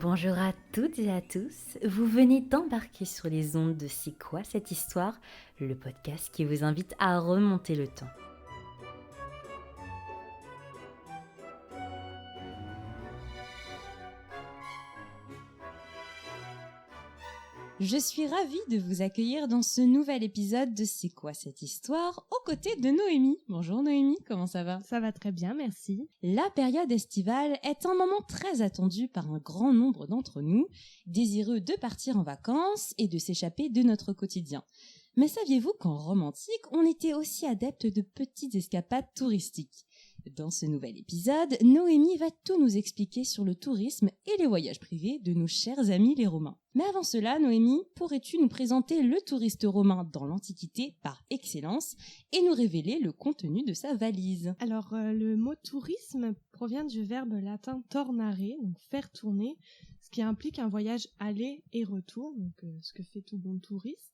Bonjour à toutes et à tous, vous venez d'embarquer sur les ondes de C'est quoi cette histoire, le podcast qui vous invite à remonter le temps. Je suis ravie de vous accueillir dans ce nouvel épisode de C'est quoi cette histoire, aux côtés de Noémie. Bonjour Noémie, comment ça va ? Ça va très bien, merci. La période estivale est un moment très attendu par un grand nombre d'entre nous, désireux de partir en vacances et de s'échapper de notre quotidien. Mais saviez-vous qu'en Rome antique, on était aussi adepte de petites escapades touristiques ? Dans ce nouvel épisode, Noémie va tout nous expliquer sur le tourisme et les voyages privés de nos chers amis les Romains. Mais avant cela, Noémie, pourrais-tu nous présenter le touriste romain dans l'Antiquité par excellence et nous révéler le contenu de sa valise ? Alors, le mot tourisme provient du verbe latin tornare, donc faire tourner, ce qui implique un voyage aller et retour, donc ce que fait tout bon touriste.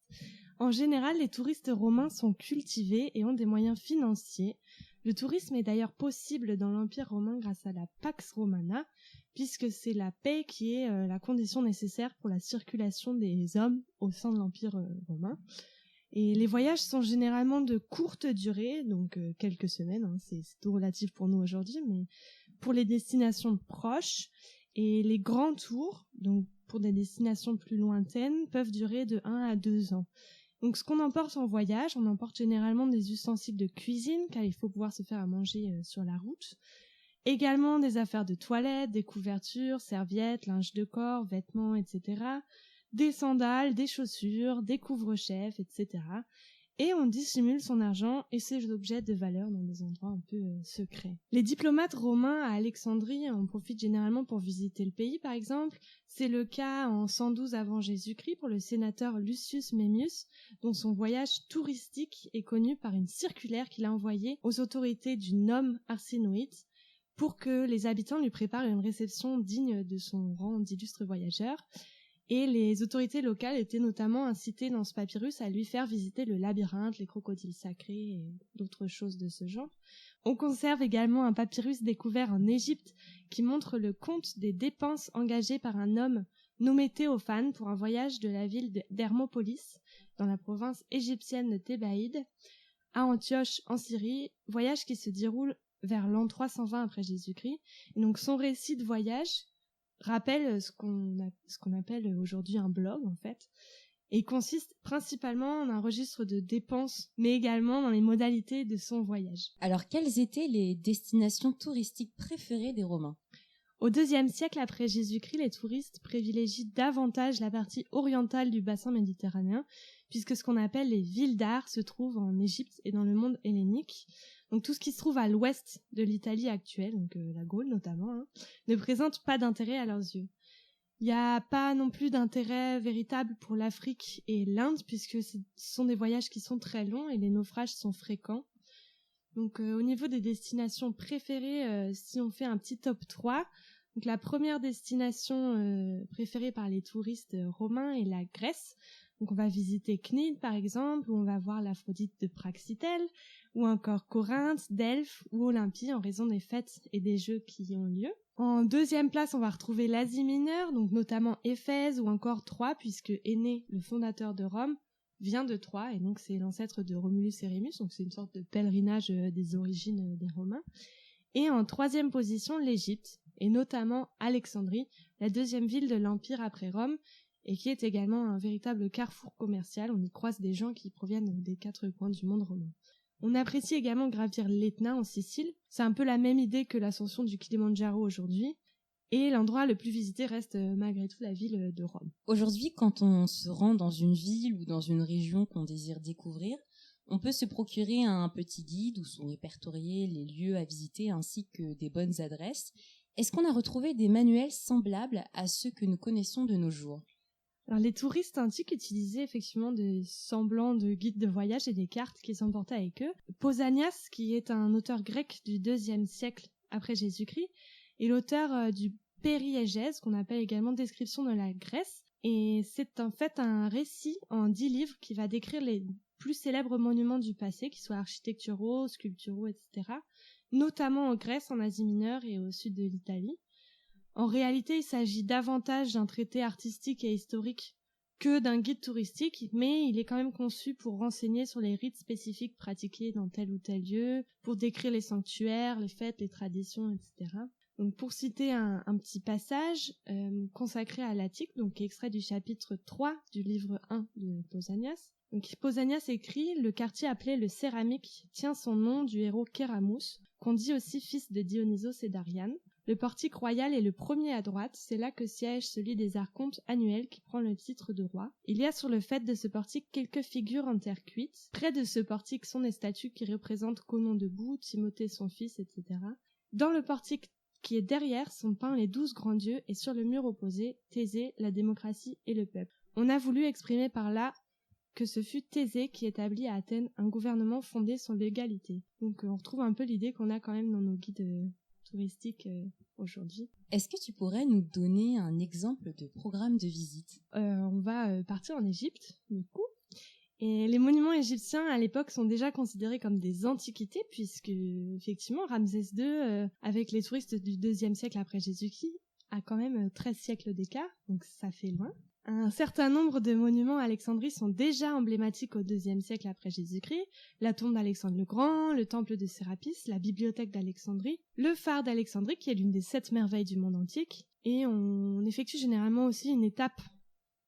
En général, les touristes romains sont cultivés et ont des moyens financiers. Le tourisme est d'ailleurs possible dans l'Empire romain grâce à la Pax Romana, puisque c'est la paix qui est la condition nécessaire pour la circulation des hommes au sein de l'Empire romain. Et les voyages sont généralement de courte durée, donc quelques semaines, c'est tout relatif pour nous aujourd'hui, mais pour les destinations proches, et les grands tours, donc pour des destinations plus lointaines, peuvent durer de 1 à 2 ans. Donc ce qu'on emporte en voyage, on emporte généralement des ustensiles de cuisine, car il faut pouvoir se faire à manger sur la route. Également des affaires de toilette, des couvertures, serviettes, linge de corps, vêtements, etc. Des sandales, des chaussures, des couvre-chefs, etc. Et on dissimule son argent et ses objets de valeur dans des endroits un peu secrets. Les diplomates romains à Alexandrie en profitent généralement pour visiter le pays, par exemple. C'est le cas en 112 avant Jésus-Christ pour le sénateur Lucius Memmius, dont son voyage touristique est connu par une circulaire qu'il a envoyée aux autorités du nome Arsinoïde pour que les habitants lui préparent une réception digne de son rang d'illustre voyageur. Et les autorités locales étaient notamment incitées dans ce papyrus à lui faire visiter le labyrinthe, les crocodiles sacrés et d'autres choses de ce genre. On conserve également un papyrus découvert en Égypte qui montre le compte des dépenses engagées par un homme nommé Théophane pour un voyage de la ville d'Hermopolis, dans la province égyptienne de Thébaïde, à Antioche en Syrie, voyage qui se déroule vers l'an 320 après Jésus-Christ. Et donc son récit de voyage rappelle ce qu'on appelle aujourd'hui un blog en fait, et consiste principalement en un registre de dépenses, mais également dans les modalités de son voyage. Alors, quelles étaient les destinations touristiques préférées des Romains ? Au IIe siècle après Jésus-Christ, les touristes privilégient davantage la partie orientale du bassin méditerranéen, puisque ce qu'on appelle les villes d'art se trouvent en Égypte et dans le monde hellénique. Donc tout ce qui se trouve à l'ouest de l'Italie actuelle, donc la Gaule notamment, ne présente pas d'intérêt à leurs yeux. Il n'y a pas non plus d'intérêt véritable pour l'Afrique et l'Inde, puisque ce sont des voyages qui sont très longs et les naufrages sont fréquents. Donc au niveau des destinations préférées, si on fait un petit top 3, donc la première destination préférée par les touristes romains est la Grèce. Donc on va visiter Cnide par exemple, où on va voir l'Aphrodite de Praxitèle, ou encore Corinthe, Delphes ou Olympie en raison des fêtes et des jeux qui y ont lieu. En deuxième place, on va retrouver l'Asie mineure, donc notamment Éphèse ou encore Troie, puisque Énée, le fondateur de Rome, vient de Troie, et donc c'est l'ancêtre de Romulus et Rémus, donc c'est une sorte de pèlerinage des origines des Romains. Et en troisième position, l'Égypte, et notamment Alexandrie, la deuxième ville de l'Empire après Rome, et qui est également un véritable carrefour commercial. On y croise des gens qui proviennent des 4 coins du monde romain. On apprécie également gravir l'Etna en Sicile. C'est un peu la même idée que l'ascension du Kilimandjaro aujourd'hui. Et l'endroit le plus visité reste malgré tout la ville de Rome. Aujourd'hui, quand on se rend dans une ville ou dans une région qu'on désire découvrir, on peut se procurer un petit guide où sont répertoriés les lieux à visiter ainsi que des bonnes adresses. Est-ce qu'on a retrouvé des manuels semblables à ceux que nous connaissons de nos jours ? Alors, les touristes antiques utilisaient effectivement des semblants de guides de voyage et des cartes qu'ils emportaient avec eux. Pausanias, qui est un auteur grec du IIe siècle après Jésus-Christ, est l'auteur du Périégèse, qu'on appelle également Description de la Grèce. Et c'est en fait un récit en 10 livres qui va décrire les plus célèbres monuments du passé, qui soient architecturaux, sculpturaux, etc., notamment en Grèce, en Asie mineure et au sud de l'Italie. En réalité, il s'agit davantage d'un traité artistique et historique que d'un guide touristique, mais il est quand même conçu pour renseigner sur les rites spécifiques pratiqués dans tel ou tel lieu, pour décrire les sanctuaires, les fêtes, les traditions, etc. Donc, pour citer un petit passage consacré à l'Attique, donc extrait du chapitre 3 du livre 1 de Pausanias. Donc, Pausanias écrit « Le quartier appelé le Céramique tient son nom du héros Kéramus, qu'on dit aussi fils de Dionysos et d'Ariane. Le portique royal est le premier à droite, c'est là que siège celui des archontes annuels qui prend le titre de roi. Il y a sur le faîte de ce portique quelques figures en terre cuite. Près de ce portique sont des statues qui représentent Conon debout, Timothée son fils, etc. Dans le portique qui est derrière sont peints les 12 grands dieux et sur le mur opposé, Thésée, la démocratie et le peuple. On a voulu exprimer par là que ce fut Thésée qui établit à Athènes un gouvernement fondé sur l'égalité. Donc on retrouve un peu l'idée qu'on a quand même dans nos guides touristiques aujourd'hui. Est-ce que tu pourrais nous donner un exemple de programme de visite ? On va partir en Égypte, du coup. Et les monuments égyptiens à l'époque sont déjà considérés comme des antiquités puisque effectivement Ramsès II, avec les touristes du 2e siècle après Jésus-Christ, a quand même 13 siècles d'écart, donc ça fait loin. Un certain nombre de monuments à Alexandrie sont déjà emblématiques au 2e siècle après Jésus-Christ. La tombe d'Alexandre le Grand, le temple de Sérapis, la bibliothèque d'Alexandrie, le phare d'Alexandrie qui est l'une des 7 merveilles du monde antique. Et on effectue généralement aussi une étape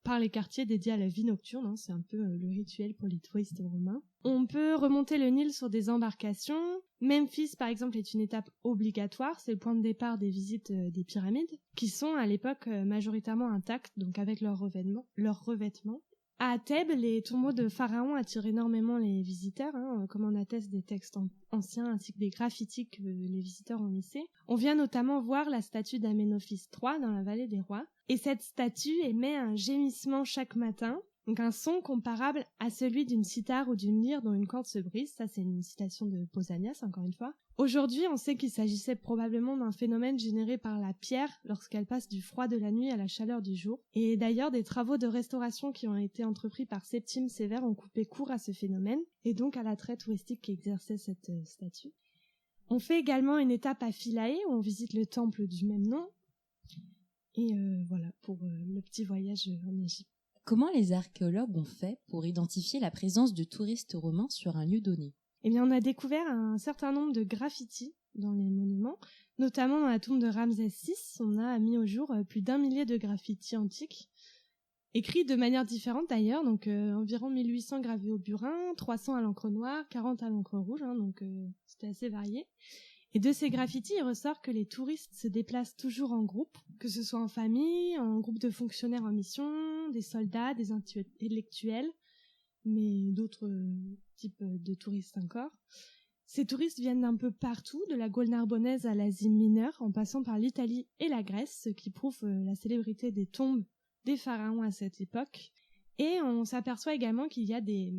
par les quartiers dédiés à la vie nocturne, c'est un peu le rituel pour les touristes romains. On peut remonter le Nil sur des embarcations. Memphis, par exemple, est une étape obligatoire, c'est le point de départ des visites des pyramides, qui sont à l'époque majoritairement intactes, donc avec leurs revêtements. À Thèbes, les tombeaux de pharaons attirent énormément les visiteurs, comme en attestent des textes anciens ainsi que des graffitis que les visiteurs ont laissés. On vient notamment voir la statue d'Aménophis III dans la vallée des rois. Et cette statue émet un gémissement chaque matin, donc un son comparable à celui d'une cithare ou d'une lyre dont une corde se brise. Ça, c'est une citation de Pausanias, encore une fois. Aujourd'hui, on sait qu'il s'agissait probablement d'un phénomène généré par la pierre lorsqu'elle passe du froid de la nuit à la chaleur du jour. Et d'ailleurs, des travaux de restauration qui ont été entrepris par Septime Sévère ont coupé court à ce phénomène, et donc à l'attrait touristique qu'exerçait cette statue. On fait également une étape à Philae, où on visite le temple du même nom. Et voilà pour le petit voyage en Égypte. Comment les archéologues ont fait pour identifier la présence de touristes romains sur un lieu donné ? Eh bien, on a découvert un certain nombre de graffitis dans les monuments, notamment dans la tombe de Ramsès VI. On a mis au jour plus d'1 millier de graffitis antiques, écrits de manière différente d'ailleurs, donc environ 1800 gravés au burin, 300 à l'encre noire, 40 à l'encre rouge, donc c'était assez varié. Et de ces graffitis, il ressort que les touristes se déplacent toujours en groupe, que ce soit en famille, en groupe de fonctionnaires en mission, des soldats, des intellectuels, mais d'autres types de touristes encore. Ces touristes viennent d'un peu partout, de la Gaule narbonnaise à l'Asie mineure, en passant par l'Italie et la Grèce, ce qui prouve la célébrité des tombes des pharaons à cette époque. Et on s'aperçoit également qu'il y a des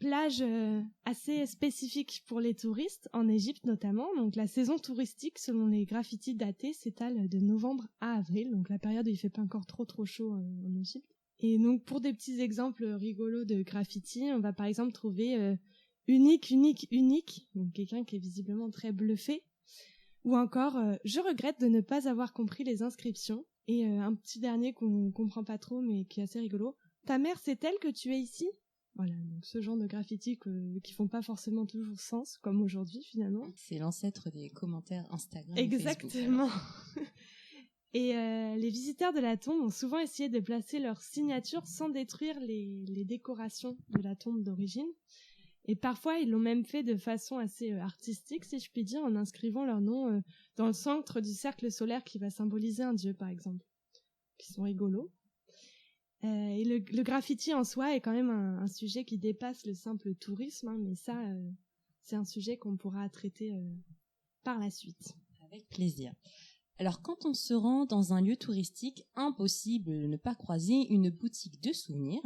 plages assez spécifiques pour les touristes, en Égypte notamment. Donc la saison touristique, selon les graffitis datés, s'étale de novembre à avril, donc la période où il fait pas encore trop chaud en Égypte. Et donc pour des petits exemples rigolos de graffitis, on va par exemple trouver unique, donc quelqu'un qui est visiblement très bluffé, ou encore je regrette de ne pas avoir compris les inscriptions, et un petit dernier qu'on comprend pas trop mais qui est assez rigolo, ta mère sait-elle que tu es ici ? Voilà, donc ce genre de graffitis qui font pas forcément toujours sens, comme aujourd'hui finalement. C'est l'ancêtre des commentaires Instagram. Exactement. Et les visiteurs de la tombe ont souvent essayé de placer leur signature sans détruire les décorations de la tombe d'origine. Et parfois, ils l'ont même fait de façon assez artistique, si je puis dire, en inscrivant leur nom dans le centre du cercle solaire qui va symboliser un dieu, par exemple. Qui sont rigolos. Et le graffiti en soi est quand même un sujet qui dépasse le simple tourisme, mais ça, c'est un sujet qu'on pourra traiter par la suite. Avec plaisir. Alors, quand on se rend dans un lieu touristique, impossible de ne pas croiser une boutique de souvenirs.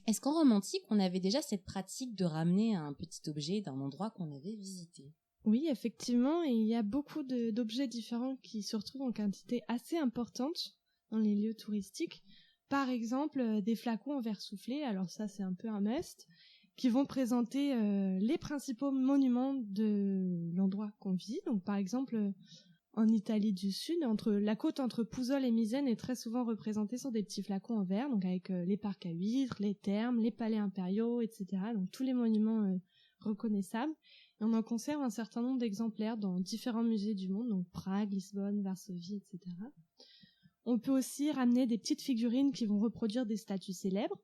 Est-ce qu'en romantique, on avait déjà cette pratique de ramener un petit objet d'un endroit qu'on avait visité ? Oui, effectivement, et il y a beaucoup d'objets différents qui se retrouvent en quantité assez importante dans les lieux touristiques. Par exemple, des flacons en verre soufflé, alors ça c'est un peu un must, qui vont présenter les principaux monuments de l'endroit qu'on visite. Donc par exemple, en Italie du Sud, la côte entre Pouzzoles et Misène est très souvent représentée sur des petits flacons en verre, donc avec les parcs à huîtres, les thermes, les palais impériaux, etc. Donc tous les monuments reconnaissables. Et on en conserve un certain nombre d'exemplaires dans différents musées du monde, donc Prague, Lisbonne, Varsovie, etc. On peut aussi ramener des petites figurines qui vont reproduire des statues célèbres,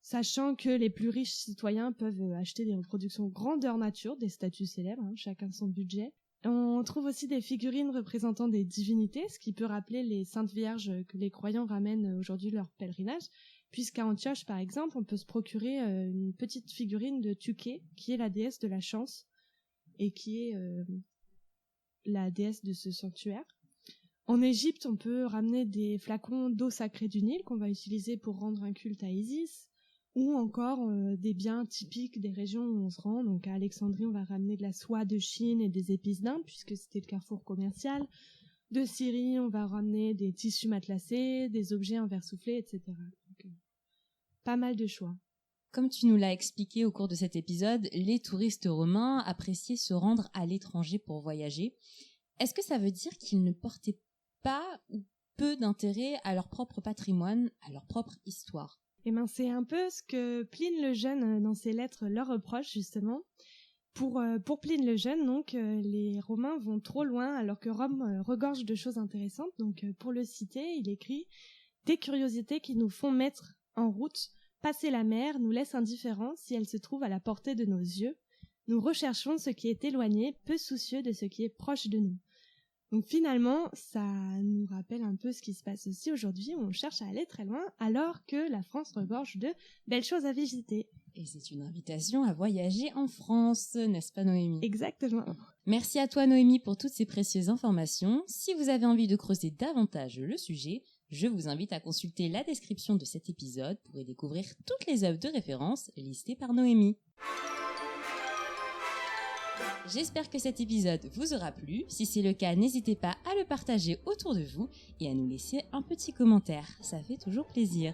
sachant que les plus riches citoyens peuvent acheter des reproductions grandeur nature des statues célèbres, chacun son budget. On trouve aussi des figurines représentant des divinités, ce qui peut rappeler les saintes vierges que les croyants ramènent aujourd'hui leur pèlerinage, puisqu'à Antioche, par exemple, on peut se procurer une petite figurine de Tuké, qui est la déesse de la chance, et qui est la déesse de ce sanctuaire. En Égypte, on peut ramener des flacons d'eau sacrée du Nil qu'on va utiliser pour rendre un culte à Isis, ou encore des biens typiques des régions où on se rend. Donc à Alexandrie, on va ramener de la soie de Chine et des épices d'Inde, puisque c'était le carrefour commercial. De Syrie, on va ramener des tissus matelassés, des objets en verre soufflé, etc. Donc, pas mal de choix. Comme tu nous l'as expliqué au cours de cet épisode, les touristes romains appréciaient se rendre à l'étranger pour voyager. Est-ce que ça veut dire qu'ils ne portaient pas ou peu d'intérêt à leur propre patrimoine, à leur propre histoire? Eh ben, c'est un peu ce que Pline le Jeune, dans ses lettres, leur reproche, justement. Pour Pline le Jeune, donc, les Romains vont trop loin alors que Rome regorge de choses intéressantes. Donc, pour le citer, il écrit « Des curiosités qui nous font mettre en route, passer la mer, nous laissent indifférents si elle se trouve à la portée de nos yeux. Nous recherchons ce qui est éloigné, peu soucieux de ce qui est proche de nous. » Donc finalement, ça nous rappelle un peu ce qui se passe aussi aujourd'hui, où on cherche à aller très loin, alors que la France regorge de belles choses à visiter. Et c'est une invitation à voyager en France, n'est-ce pas Noémie? Exactement. Merci à toi Noémie pour toutes ces précieuses informations. Si vous avez envie de creuser davantage le sujet, je vous invite à consulter la description de cet épisode pour y découvrir toutes les œuvres de référence listées par Noémie. J'espère que cet épisode vous aura plu. Si c'est le cas, n'hésitez pas à le partager autour de vous et à nous laisser un petit commentaire. Ça fait toujours plaisir.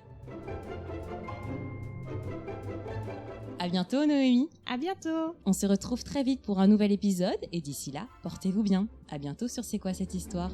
À bientôt Noémie. À bientôt. On se retrouve très vite pour un nouvel épisode et d'ici là, portez-vous bien. À bientôt sur C'est quoi cette histoire ?